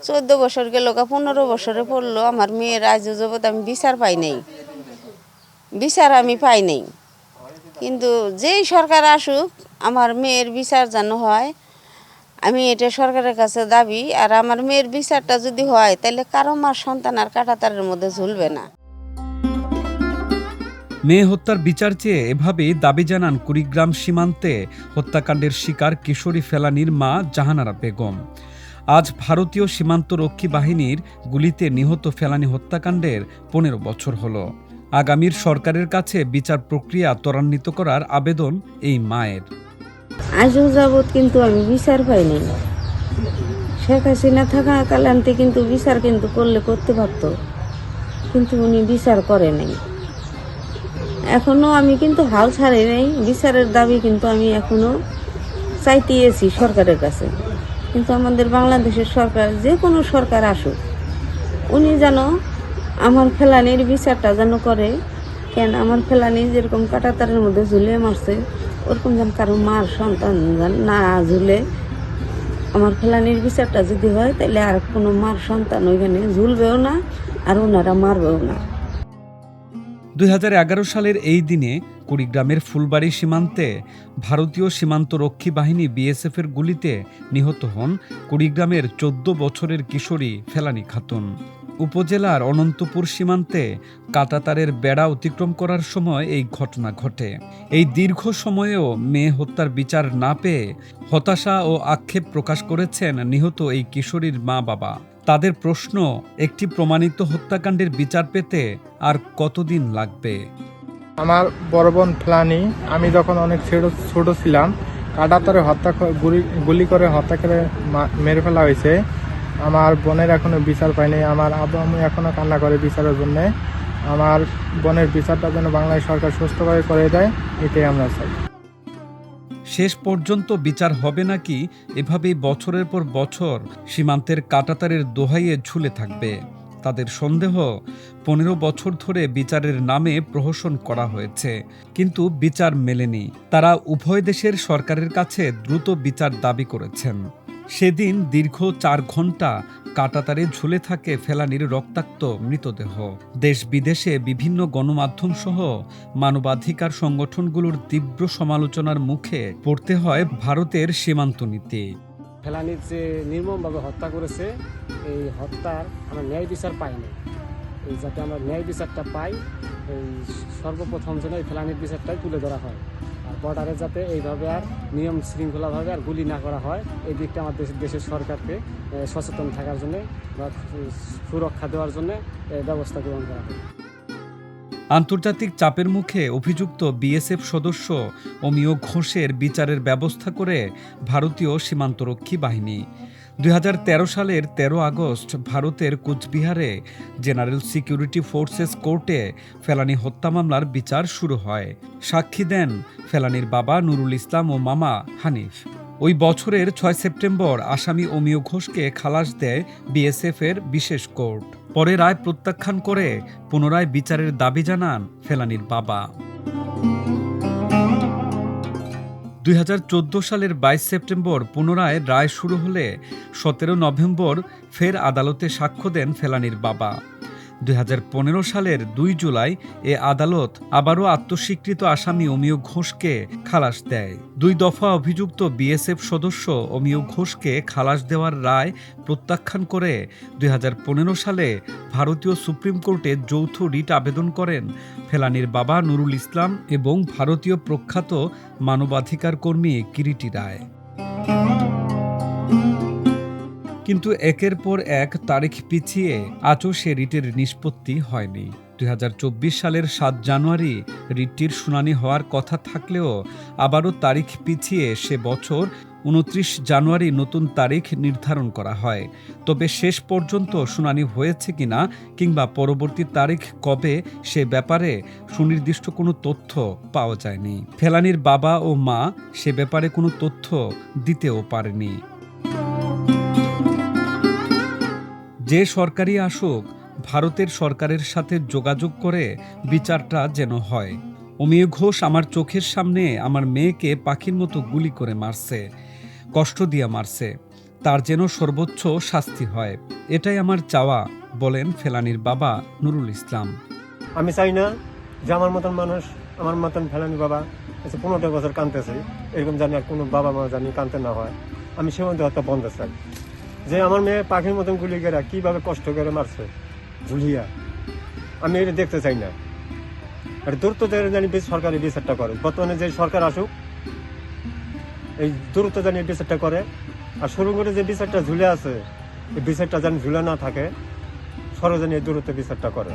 14 বছর গেল, 15 বছরে পড়লো, আমার মেয়ের আজ যাবত আমি বিচার পাই নাই, বিচার আমি পাই নাই। কিন্তু যেই সরকার আসুক আমার মেয়ের বিচার যেন হয়, আমি এটা সরকারের কাছে দাবি। আর আমার মেয়ের বিচারটা যদি হয় তাহলে কারো মার সন্তান আর কাঁটাতারের মধ্যে ঝুলবে না। মেয়ে হত্যার বিচার চেয়ে এভাবেই দাবি জানান কুড়িগ্রাম সীমান্তে হত্যাকাণ্ডের শিকার কিশোরী ফেলানীর মা জাহানারা বেগম। আজ ভারতীয় সীমান্তরক্ষী বাহিনীর গুলিতে নিহত ফেলানী হত্যাকাণ্ডের 15 বছর হলো। আগামীর সরকারের কাছে বিচার প্রক্রিয়া ত্বরান্বিত করার আবেদন এই মায়ের। আজও যাবৎ কিন্তু আমি বিচার পাই নাই। শেখ হাসিনা থাকাকালান্তে কিন্তু বিচার কিন্তু করতে পারত, কিন্তু উনি বিচার করে নাই। এখনো আমি কিন্তু হাল ছাড়ি নাই, বিচারের দাবি কিন্তু আমি এখনো চাইতেছি সরকারের কাছে। কিন্তু আমাদের বাংলাদেশের সরকার, যে কোনো সরকার আসুক, উনি যেন আমার ফেলানির বিচারটা যেন করে। কেন আমার ফেলানি যেরকম কাঁটাতারের মধ্যে ঝুলে মারছে, ওরকম যেন কারো মার সন্তান যেন না ঝুলে। আমার ফেলানির বিচারটা যদি হয় তাহলে আর কোনো মার সন্তান ওইখানে ঝুলবেও না, আর ওনারা মারবেও না। 2011 সালের এই দিনে কুড়িগ্রামের ফুলবাড়ি সীমান্তে ভারতীয় সীমান্তরক্ষী বাহিনী বিএসএফের গুলিতে নিহত হন কুড়িগ্রামের 14 বছরের কিশোরী ফেলানী খাতুন। উপজেলার অনন্তপুর সীমান্তে কাঁটাতারের বেড়া অতিক্রম করার সময় এই ঘটনা ঘটে। এই দীর্ঘ সময়েও মেয়ে হত্যার বিচার না পেয়ে হতাশা ও আক্ষেপ প্রকাশ করেছেন নিহত এই কিশোরীর মা বাবা। তাদের প্রশ্ন, একটি প্রমাণিত হত্যাকাণ্ডের বিচার পেতে আর কতদিন লাগবে? আমার বড় বোন ফেলানী, আমি যখন অনেক ছোট ছিলাম, কাঁটাতারে গুলি করে হত্যা করে মেরে ফেলা হয়েছে। আমার বোনের এখনো বিচার পায়নি। আমার আব্বু আম্মু এখনো কান্না করে বিচারের জন্য। আমার বোনের বিচারটা যেন বাংলাদেশ সরকার সুস্থভাবে করে দেয়, এটাই আমরা চাই। শেষ পর্যন্ত বিচার হবে নাকি এভাবেই বছরের পর বছর সীমান্তের কাঁটাতারের দোহাইয়ে ঝুলে থাকবে? তাদের সন্দেহ, 15 বছর ধরে বিচারের নামে প্রহসন করা হয়েছে, কিন্তু বিচার মেলেনি। তারা উভয় দেশের সরকারের কাছে দ্রুত বিচার দাবি করেছেন। সেদিন দীর্ঘ 4 ঘন্টা কাঁটাতারে ঝুলে থাকে ফেলানীর রক্তাক্ত মৃতদেহ। দেশ বিদেশে বিভিন্ন গণমাধ্যম সহ মানবাধিকার সংগঠনগুলোর তীব্র সমালোচনার মুখে পড়তে হয় ভারতের সীমান্ত নীতি। ফেলানীর যে নির্মমভাবে হত্যা করেছে, এই হত্যার আমরা ন্যায় বিচার পাইনি। এই যাতে আমরা ন্যায় বিচারটা পাই, এই সর্বপ্রথম যেন এই ফেলানীর বিচারটাই তুলে ধরা হয়। আর বর্ডারে যাতে এইভাবে আর নিয়ম শৃঙ্খলাভাবে আর গুলি না করা হয়, এই দিকটা আমাদের দেশের সরকারকে সচেতন থাকার জন্যে বা সুরক্ষা দেওয়ার জন্য ব্যবস্থা গ্রহণ করা হয়। আন্তর্জাতিক চাপের মুখে অভিযুক্ত বিএসএফ সদস্য অমিয় ঘোষের বিচারের ব্যবস্থা করে ভারতীয় সীমান্তরক্ষী বাহিনী। 2013 সালের 13 আগস্ট ভারতের কুচবিহারে জেনারেল সিকিউরিটি ফোর্সেস কোর্টে ফেলানী হত্যা মামলার বিচার শুরু হয়। সাক্ষী দেন ফেলানীর বাবা নুরুল ইসলাম ও মামা হানিফ। ওই বছরের 6 সেপ্টেম্বর আসামি অমিয় ঘোষকে খালাস দেয় বিএসএফের বিশেষ কোর্ট। পরে রায় প্রত্যাখ্যান করে পুনরায় বিচারের দাবি জানান ফেলানীর বাবা। 2014 সালের 22 সেপ্টেম্বর পুনরায় রায় শুরু হলে 17 নভেম্বর ফের আদালতে সাক্ষ্য দেন ফেলানীর বাবা। 2015 সালের 2 জুলাই এ আদালত আবারও আত্মস্বীকৃত আসামি অমিয় ঘোষকে খালাস দেয়। 2 দফা অভিযুক্ত বিএসএফ সদস্য অমিয় ঘোষকে খালাস দেওয়ার রায় প্রত্যাখ্যান করে 2015 সালে ভারতীয় সুপ্রিম কোর্টে যৌথ রিট আবেদন করেন ফেলানীর বাবা নুরুল ইসলাম এবং ভারতীয় প্রখ্যাত মানবাধিকার কর্মী কিরিটি রায়। কিন্তু একের পর এক তারিখ পিছিয়ে আজও সে রিটের নিষ্পত্তি হয়নি। 2024 সালের 7 জানুয়ারি রিটটির শুনানি হওয়ার কথা থাকলেও আবারও তারিখ পিছিয়ে সে বছর 29 জানুয়ারি নতুন তারিখ নির্ধারণ করা হয়। তবে শেষ পর্যন্ত শুনানি হয়েছে কিনা কিংবা পরবর্তী তারিখ কবে সে ব্যাপারে সুনির্দিষ্ট কোনো তথ্য পাওয়া যায়নি। ফেলানীর বাবা ও মা সে ব্যাপারে কোনো তথ্য দিতেও পারেনি। যে সরকারি আসুক, ভারতের সরকারের সাথে যোগাযোগ করে বিচারটা যেন হয়। অমিয় ঘোষ আমার চোখের সামনে আমার মেয়েকে পাখির মতো গুলি করে মারছে, কষ্ট দিয়ে মারছে। তার যেন সর্বোচ্চ শাস্তি হয়, এটাই আমার চাওয়া, বলেন ফেলানীর বাবা নুরুল ইসলাম। আমি চাই না যে আমার মতন মানুষ, আমার মতন ফেলানি বাবা 15টা বছর কাঁদতেছে, এরকম জানি আর কোনো বাবা মা জানি কাঁদতে না হয়। আমি সীমান্ত হত্যা বন্ধ চাই। যে আমার মেয়ে পাখির মতন গুলি করে কীভাবে কষ্ট করে মারছে ঝুলিয়া, আমি এটা দেখতে চাই না। আর দ্রুত জানি সরকারি বিচারটা করে, বর্তমানে যে সরকার আসুক এই দ্রুত জানি বিচারটা করে। আর শুরু করে যে বিচারটা ঝুলে আছে এই বিচারটা যেন ঝুলে না থাকে, সরজনী দ্রুত বিচারটা করে।